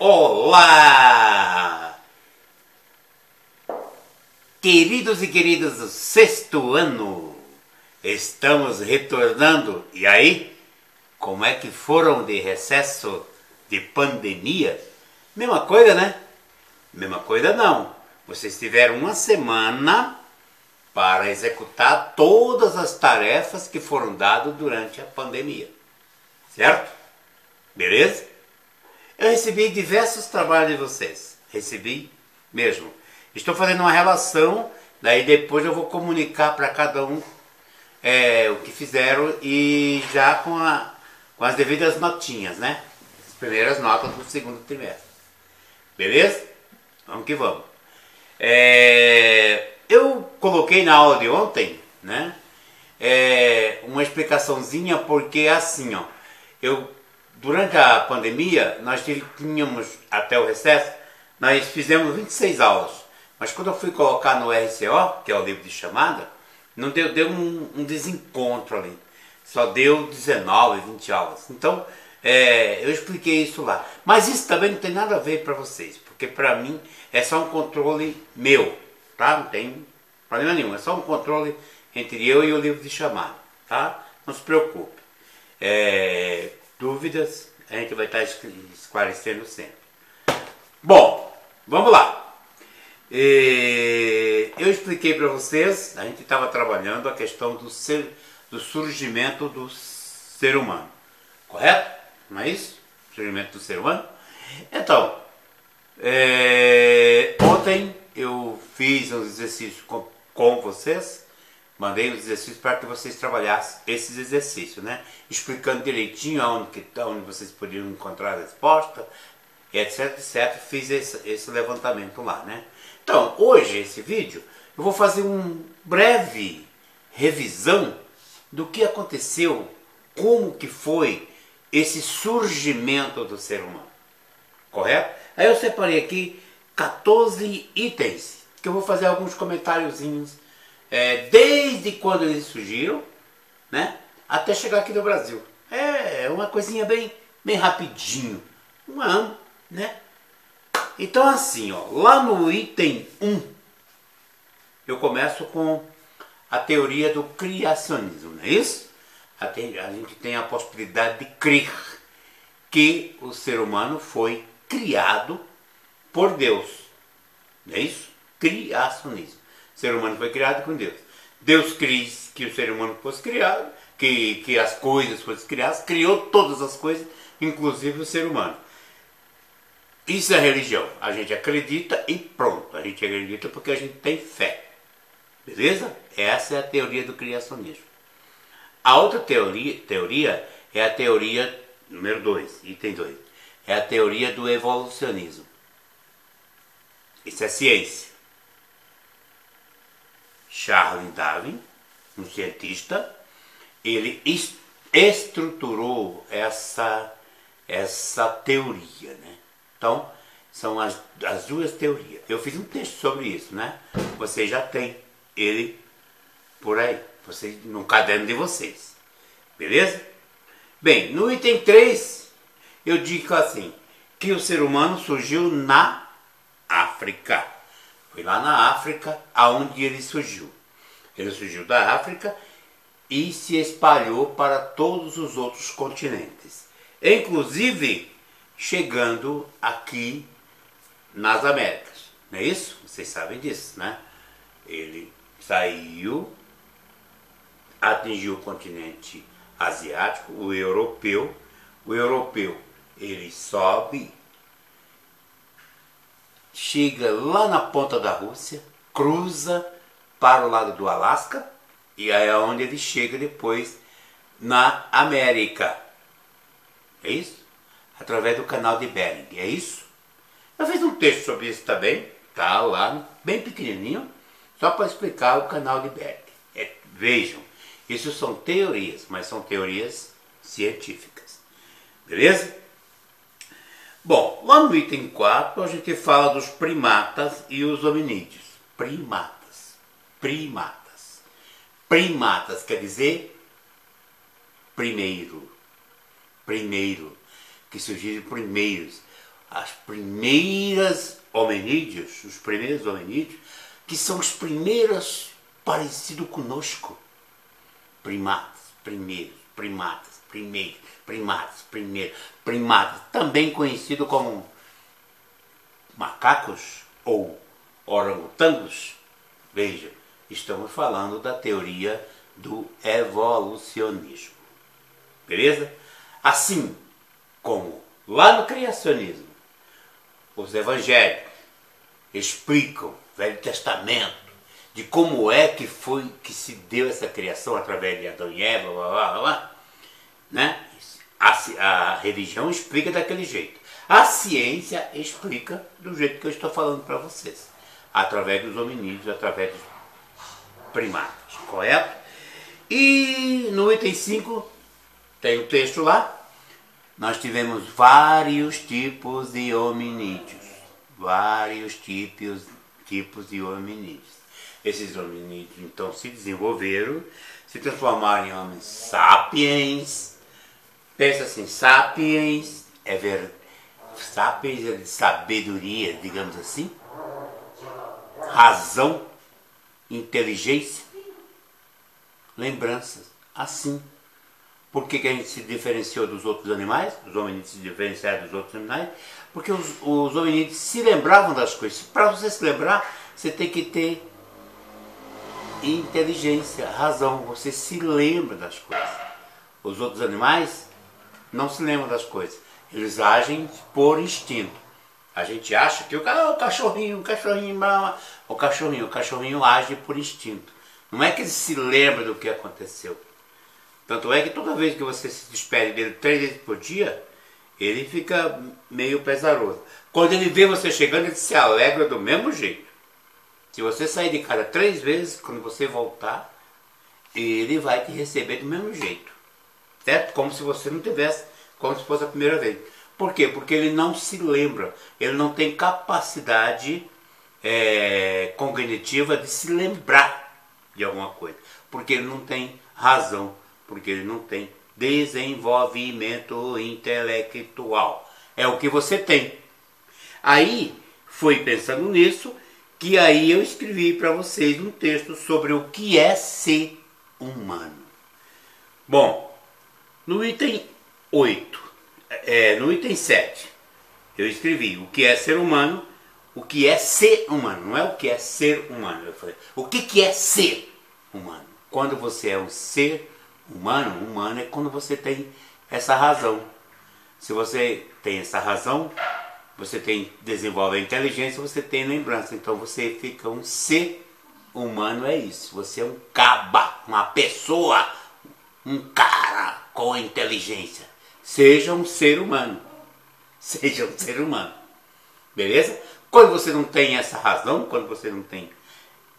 Olá! Queridos e queridas do sexto ano, estamos retornando. E aí, como é que foram de recesso de pandemia? Mesma coisa, né? Mesma coisa não. Vocês tiveram uma semana para executar todas as tarefas que foram dadas durante a pandemia. Certo? Beleza? Eu recebi diversos trabalhos de vocês. Recebi mesmo. Estou fazendo uma relação, daí depois eu vou comunicar para cada um o que fizeram e já com as devidas notinhas, né? As primeiras notas do segundo trimestre. Beleza? Vamos que vamos. Eu coloquei na aula de ontem, né? Uma explicaçãozinha, porque assim, ó, durante a pandemia, nós tínhamos, até o recesso, nós fizemos 26 aulas. Mas quando eu fui colocar no RCO, que é o livro de chamada, não deu um desencontro ali. Só deu 19, 20 aulas. Então, eu expliquei isso lá. Mas isso também não tem nada a ver para vocês, porque para mim é só um controle meu, tá? Não tem problema nenhum, é só um controle entre eu e o livro de chamada, tá? Não se preocupe. Dúvidas, a gente vai estar esclarecendo sempre. Bom, vamos lá. Eu expliquei para vocês, a gente estava trabalhando a questão do surgimento do ser humano. Correto? Não é isso? Surgimento do ser humano? Então, ontem eu fiz uns exercícios com vocês. Mandei os exercícios para que vocês trabalhassem esses exercícios, né? Explicando direitinho onde vocês podiam encontrar a resposta, etc, etc. Fiz esse levantamento lá, né? Então, hoje, esse vídeo, eu vou fazer uma breve revisão do que aconteceu, como que foi esse surgimento do ser humano. Correto? Aí eu separei aqui 14 itens, que eu vou fazer alguns comentáriozinhos desde quando eles surgiram, né, até chegar aqui no Brasil. É uma coisinha bem rapidinho, né? Então assim, ó, lá no item 1, eu começo com a teoria do criacionismo, não é isso? A gente tem a possibilidade de crer que o ser humano foi criado por Deus, não é isso? Criacionismo. O ser humano foi criado com Deus. Deus quis que o ser humano fosse criado, que as coisas fossem criadas, criou todas as coisas, inclusive o ser humano. Isso é religião. A gente acredita e pronto. A gente acredita porque a gente tem fé. Beleza? Essa é a teoria do criacionismo. A outra teoria é a teoria número 2, item 2. É a teoria do evolucionismo. Isso é ciência. Charles Darwin, um cientista, ele estruturou essa teoria, né? Então, são as duas teorias. Eu fiz um texto sobre isso, né? Vocês já têm ele por aí, no caderno de vocês. Beleza? Bem, no item 3, eu digo assim, que o ser humano surgiu na África. Foi lá na África aonde ele surgiu. Ele surgiu da África e se espalhou para todos os outros continentes. Inclusive chegando aqui nas Américas. Não é isso? Vocês sabem disso, né? Ele saiu, atingiu o continente asiático, o europeu. O europeu, ele sobe, chega lá na ponta da Rússia, cruza para o lado do Alasca, e aí é onde ele chega depois na América. É isso? Através do canal de Bering, é isso? Eu fiz um texto sobre isso também, tá lá, bem pequenininho, só para explicar o canal de Bering. Vejam, isso são teorias, mas são teorias científicas. Beleza? Bom, lá no item 4 a gente fala dos primatas e os hominídeos. Primatas quer dizer primeiro, que surgiram primeiros. as primeiras hominídeos, os primeiros hominídeos, que são os primeiros parecidos conosco. Primatas, primeiros, primatas, também conhecido como macacos ou orangotangos. Veja, estamos falando da teoria do evolucionismo. Beleza? Assim como lá no criacionismo, os evangélicos explicam, Velho Testamento, de como é que foi que se deu essa criação através de Adão e Eva, blá, blá, blá, né? A religião explica daquele jeito. A ciência explica do jeito que eu estou falando para vocês, através dos hominídeos, através dos primatas, correto? E no item 5 tem um texto lá. Nós tivemos vários tipos de hominídeos. Vários tipos de hominídeos. Esses hominídeos então se desenvolveram, se transformaram em homens sapiens. Pensa assim, sapiens sapiens é de sabedoria, digamos assim. Razão, inteligência, lembranças, assim. Por que a gente se diferenciou dos outros animais? Os hominídeos se diferenciaram dos outros animais? Porque os hominídeos se lembravam das coisas. Para você se lembrar, você tem que ter inteligência, razão. Você se lembra das coisas. Os outros animais não se lembram das coisas. Eles agem por instinto. A gente acha que o cachorrinho age por instinto. Não é que ele se lembra do que aconteceu. Tanto é que toda vez que você se despede dele 3 vezes por dia, ele fica meio pesaroso. Quando ele vê você chegando, ele se alegra do mesmo jeito. Se você sair de casa 3 vezes, quando você voltar, ele vai te receber do mesmo jeito. Certo? Como se você não tivesse, como se fosse a primeira vez. Por quê? Porque ele não se lembra. Ele não tem capacidade cognitiva de se lembrar de alguma coisa. Porque ele não tem razão. Porque ele não tem desenvolvimento intelectual. É o que você tem. Aí, foi pensando nisso, que aí eu escrevi para vocês um texto sobre o que é ser humano. Bom, no item 8, no item 7, eu escrevi o que é ser humano, o que é ser humano, não é o que é ser humano. Eu falei, o que é ser humano? Quando você é um ser humano é quando você tem essa razão. Se você tem essa razão, você desenvolve a inteligência, você tem lembrança. Então você fica um ser humano, é isso. Você é um caba, uma pessoa, um cara com inteligência. Seja um ser humano. Seja um ser humano. Beleza? Quando você não tem essa razão, quando você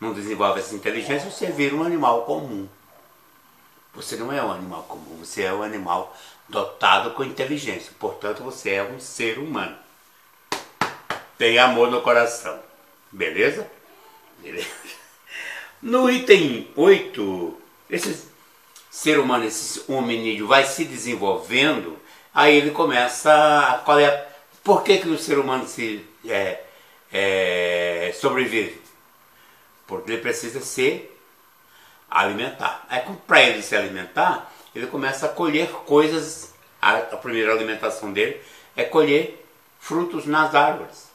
não desenvolve essa inteligência, você vira um animal comum. Você não é um animal comum, você é um animal dotado com inteligência. Portanto, você é um ser humano. Tem amor no coração. Beleza? Beleza. No item 8, esse ser humano, esse hominídeo vai se desenvolvendo, aí ele começa por que o ser humano sobrevive? Porque ele precisa se alimentar. Aí, para ele se alimentar, ele começa a colher coisas. A primeira alimentação dele é colher frutos nas árvores.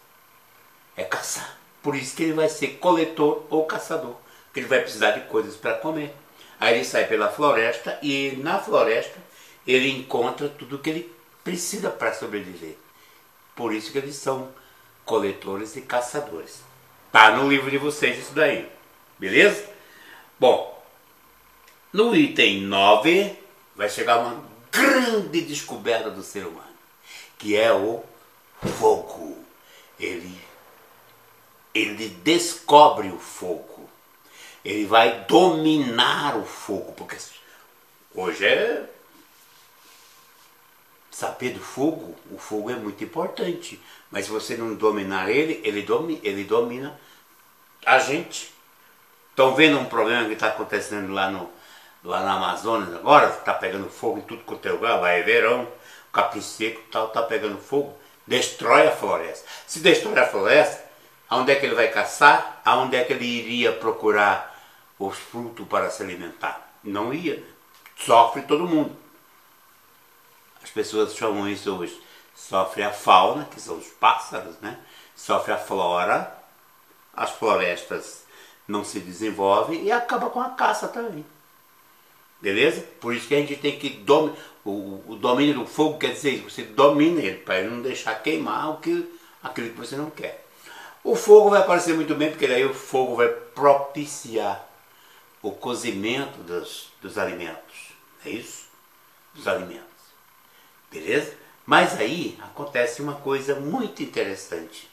É caçar. Por isso que ele vai ser coletor ou caçador. Porque ele vai precisar de coisas para comer. Aí ele sai pela floresta e na floresta ele encontra tudo o que ele precisa para sobreviver. Por isso que eles são coletores e caçadores. Tá no livro de vocês isso daí. Beleza? Bom, no item 9 vai chegar uma grande descoberta do ser humano, que é o fogo. Ele descobre o fogo. Ele vai dominar o fogo, porque hoje saber do fogo, o fogo é muito importante, mas se você não dominar ele domina a gente. Estão vendo um problema que está acontecendo lá na Amazônia agora? Está pegando fogo em tudo quanto é lugar, lá é verão, capim seco e tal, está pegando fogo. Destrói a floresta. Se destrói a floresta, aonde é que ele vai caçar? Aonde é que ele iria procurar os frutos para se alimentar? Não ia, né? Sofre todo mundo. As pessoas chamam isso hoje. Sofre a fauna, que são os pássaros, né? Sofre a flora, as florestas não se desenvolvem e acaba com a caça também. Beleza? Por isso que a gente tem que o domínio do fogo quer dizer isso, você domina ele, para ele não deixar queimar aquilo que você não quer. O fogo vai aparecer muito bem, porque daí o fogo vai propiciar o cozimento dos alimentos. É isso? Dos alimentos. Beleza? Mas aí acontece uma coisa muito interessante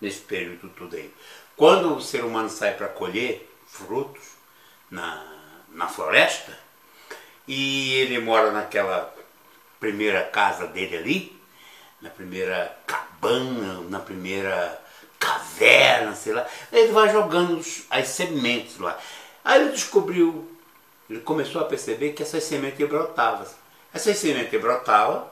nesse período todo aí. Quando o ser humano sai para colher frutos na floresta, e ele mora naquela primeira casa dele ali, na primeira cabana, na primeira caverna, sei lá, ele vai jogando as sementes lá. Aí ele começou a perceber que essas sementes brotavam. Essas sementes brotavam,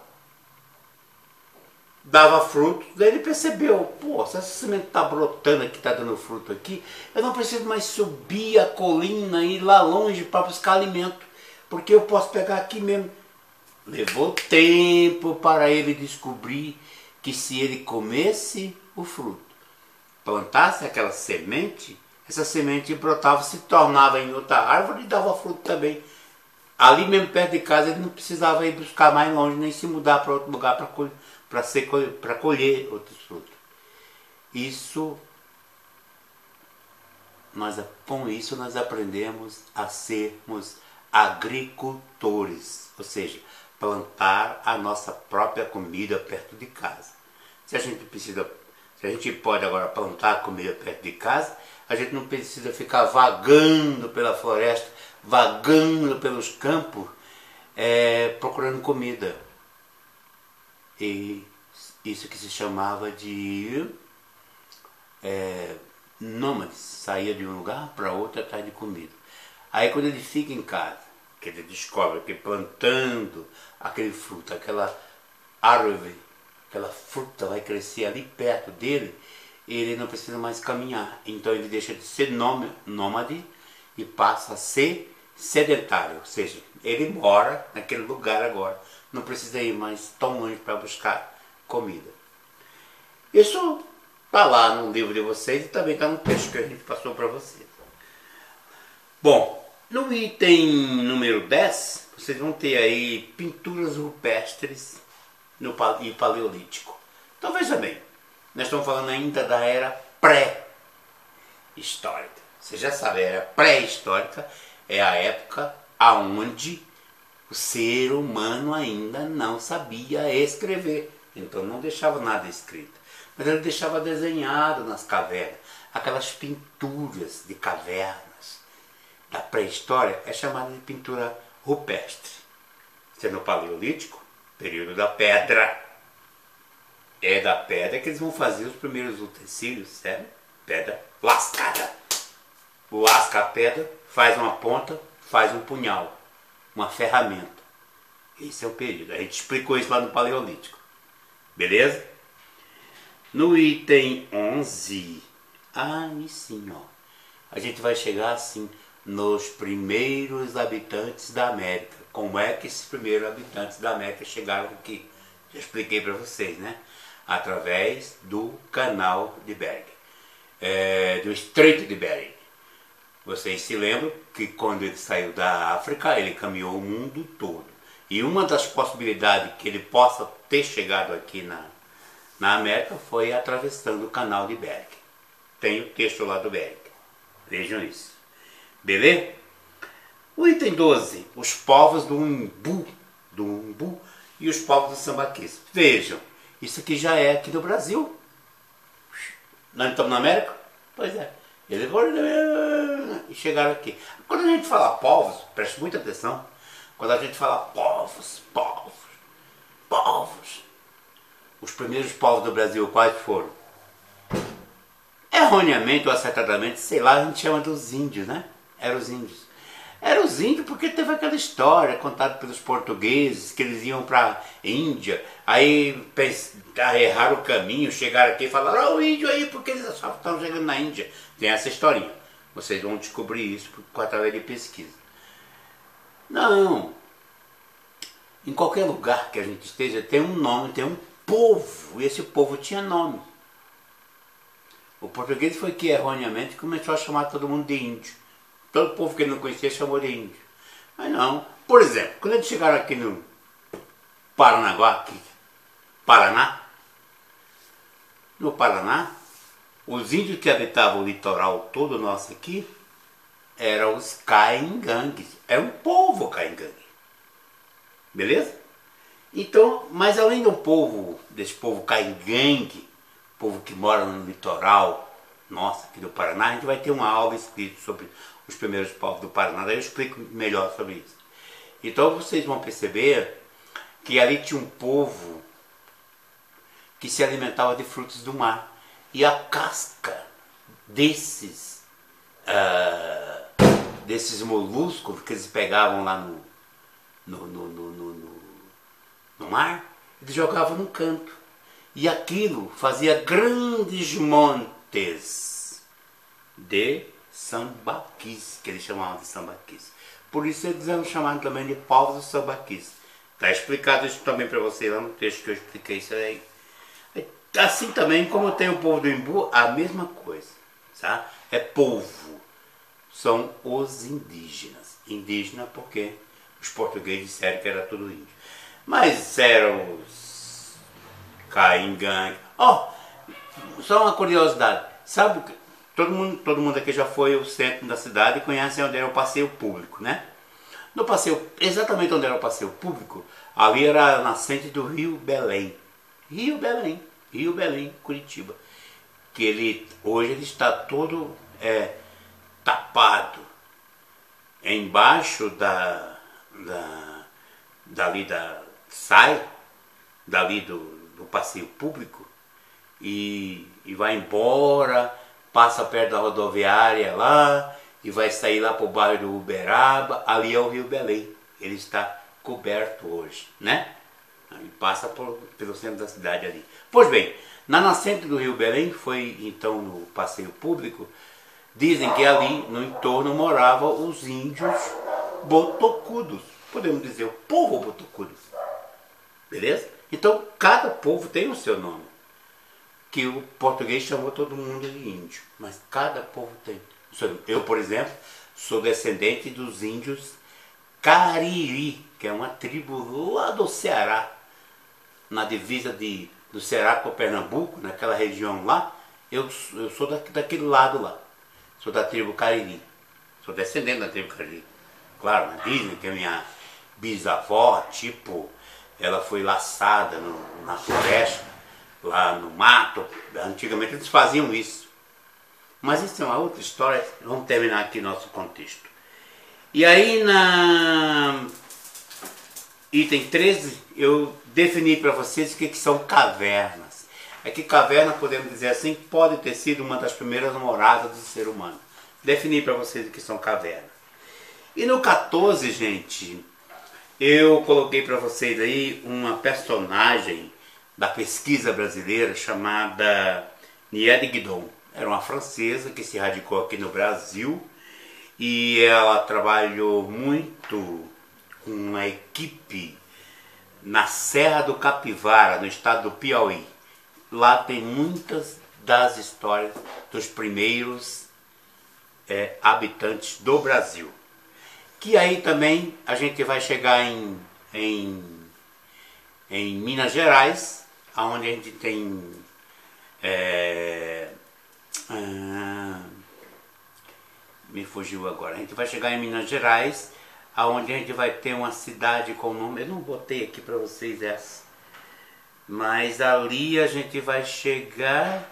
dava fruto, daí ele percebeu, pô, se essa semente está brotando aqui, está dando fruto aqui, eu não preciso mais subir a colina e ir lá longe para buscar alimento, porque eu posso pegar aqui mesmo. Levou tempo para ele descobrir que se ele comesse o fruto, plantasse aquela semente, essa semente brotava, se tornava em outra árvore e dava fruto também. Ali mesmo perto de casa ele não precisava ir buscar mais longe, nem se mudar para outro lugar para colher outros frutos. Com isso nós aprendemos a sermos agricultores, ou seja, plantar a nossa própria comida perto de casa. Se a gente pode agora plantar comida perto de casa, a gente não precisa ficar vagando pela floresta, vagando pelos campos, procurando comida. E isso que se chamava de nômades, saía de um lugar para outro atrás de comida. Aí quando ele fica em casa, que ele descobre que plantando aquele fruto, aquela árvore, aquela fruta vai crescer ali perto dele, ele não precisa mais caminhar. Então ele deixa de ser nômade e passa a ser sedentário, ou seja, ele mora naquele lugar agora, não precisa ir mais tão longe para buscar comida. Isso está lá no livro de vocês e também está no texto que a gente passou para vocês. Bom, no item número 10, vocês vão ter aí pinturas rupestres e paleolítico. Então veja bem, nós estamos falando ainda da era pré-histórica. Você já sabe, a era pré-histórica é a época onde o ser humano ainda não sabia escrever. Então não deixava nada escrito. Mas ele deixava desenhado nas cavernas. Aquelas pinturas de cavernas da pré-história é chamada de pintura rupestre. Isso é no Paleolítico, período da pedra. É da pedra que eles vão fazer os primeiros utensílios, certo? Pedra lascada. Lasca a pedra, faz uma ponta, faz um punhal, uma ferramenta. Esse é o período. A gente explicou isso lá no Paleolítico. Beleza? No item 11, aí sim, ó, a gente vai chegar assim nos primeiros habitantes da América. Como é que esses primeiros habitantes da América chegaram aqui? Já expliquei para vocês, né? Através do canal de Bering, do Estreito de Bering. Vocês se lembram que quando ele saiu da África, ele caminhou o mundo todo. E uma das possibilidades que ele possa ter chegado aqui na América foi atravessando o canal de Bering. Tem o texto lá do Bering. Vejam isso. Beleza? O item 12. Os povos do Umbu e os povos do Sambaquis. Vejam. Isso aqui já é aqui no Brasil. Nós estamos na América? Pois é. Eles foram e chegaram aqui. Quando a gente fala povos, preste muita atenção. Quando a gente fala povos, os primeiros povos do Brasil quais foram? Erroneamente ou acertadamente, sei lá, a gente chama dos índios, né? Eram os índios. Eram os índios porque teve aquela história contada pelos portugueses que eles iam para Índia, aí erraram o caminho, chegaram aqui e falaram, ó, o índio aí, porque eles achavam que estavam chegando na Índia. Tem essa historinha. Vocês vão descobrir isso através de pesquisa. Não. Em qualquer lugar que a gente esteja, tem um nome, tem um povo, e esse povo tinha nome. O português foi que erroneamente começou a chamar todo mundo de índio. Todo povo que ele não conhecia chamou de índio. Mas não. Por exemplo, quando eles chegaram aqui no Paranaguá, no Paraná, os índios que habitavam o litoral todo nosso aqui eram os caingangues. Era um povo caingangue. Beleza? Então, mas além do povo, desse povo caingangue, povo que mora no litoral nosso aqui do Paraná, a gente vai ter uma aula escrita sobre os primeiros povos do Paraná, daí eu explico melhor sobre isso. Então vocês vão perceber que ali tinha um povo que se alimentava de frutos do mar. E a casca desses moluscos que eles pegavam lá no mar, eles jogavam no canto. E aquilo fazia grandes montes de sambaquis, que eles chamavam de sambaquis. Por isso eles eram chamados também de povos sambaquis. Está explicado isso também para você lá no texto que eu expliquei isso aí. Assim também como tem o povo do Imbu, a mesma coisa. Tá? É povo. São os indígenas. Indígena porque os portugueses disseram que era tudo índio. Mas eram os caingangue. Ó, só uma curiosidade. Sabe, todo mundo aqui já foi ao centro da cidade e conhece onde era o passeio público, né? No passeio, exatamente onde era o passeio público, ali era a nascente do Rio Belém. Rio Belém, Curitiba. Que hoje ele está todo tapado. Embaixo sai dali do passeio público e vai embora, passa perto da rodoviária lá e vai sair lá para o bairro do Uberaba. Ali é o Rio Belém. Ele está coberto hoje, né? E passa pelo centro da cidade ali. Pois bem, na nascente do Rio Belém, foi então no passeio público, dizem que ali no entorno moravam os índios botocudos. Podemos dizer o povo botocudo. Beleza? Então cada povo tem o seu nome. Que o português chamou todo mundo de índio. Mas cada povo tem. Eu, por exemplo, sou descendente dos índios Cariri, que é uma tribo lá do Ceará. Na divisa do Ceará com Pernambuco, naquela região lá, eu sou daquele lado lá. Sou da tribo Cariri. Sou descendente da tribo Cariri. Claro, dizem que a minha bisavó, ela foi laçada na floresta, lá no mato. Antigamente eles faziam isso. Mas isso é uma outra história. Vamos terminar aqui nosso contexto. E aí na item 13 eu defini para vocês o que são cavernas. É que caverna, podemos dizer assim, pode ter sido uma das primeiras moradas do ser humano. Defini para vocês o que são cavernas. E no 14, gente, eu coloquei para vocês aí uma personagem da pesquisa brasileira chamada Niede Guidon. Era uma francesa que se radicou aqui no Brasil e ela trabalhou muito com uma equipe na Serra do Capivara, no estado do Piauí. Lá tem muitas das histórias dos primeiros habitantes do Brasil. Que aí também a gente vai chegar em Minas Gerais, onde a gente tem me fugiu agora. A gente vai chegar em Minas Gerais, aonde a gente vai ter uma cidade com o nome, eu não botei aqui para vocês essa, mas ali a gente vai chegar,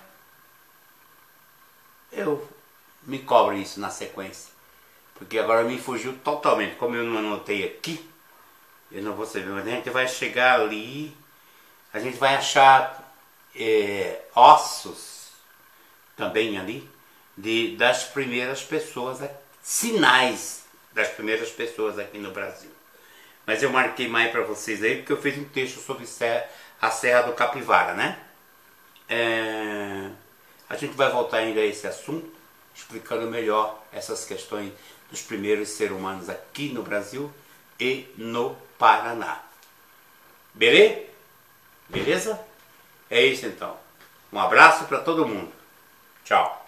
eu me cobro isso na sequência, porque agora me fugiu totalmente, como eu não anotei aqui, eu não vou saber, mas a gente vai chegar ali, a gente vai achar ossos também ali, das primeiras pessoas, sinais das primeiras pessoas aqui no Brasil. Mas eu marquei mais para vocês aí porque eu fiz um texto sobre a Serra do Capivara, né? A gente vai voltar ainda a esse assunto, explicando melhor essas questões dos primeiros seres humanos aqui no Brasil e no Paraná. Beleza? Beleza? É isso então. Um abraço para todo mundo. Tchau.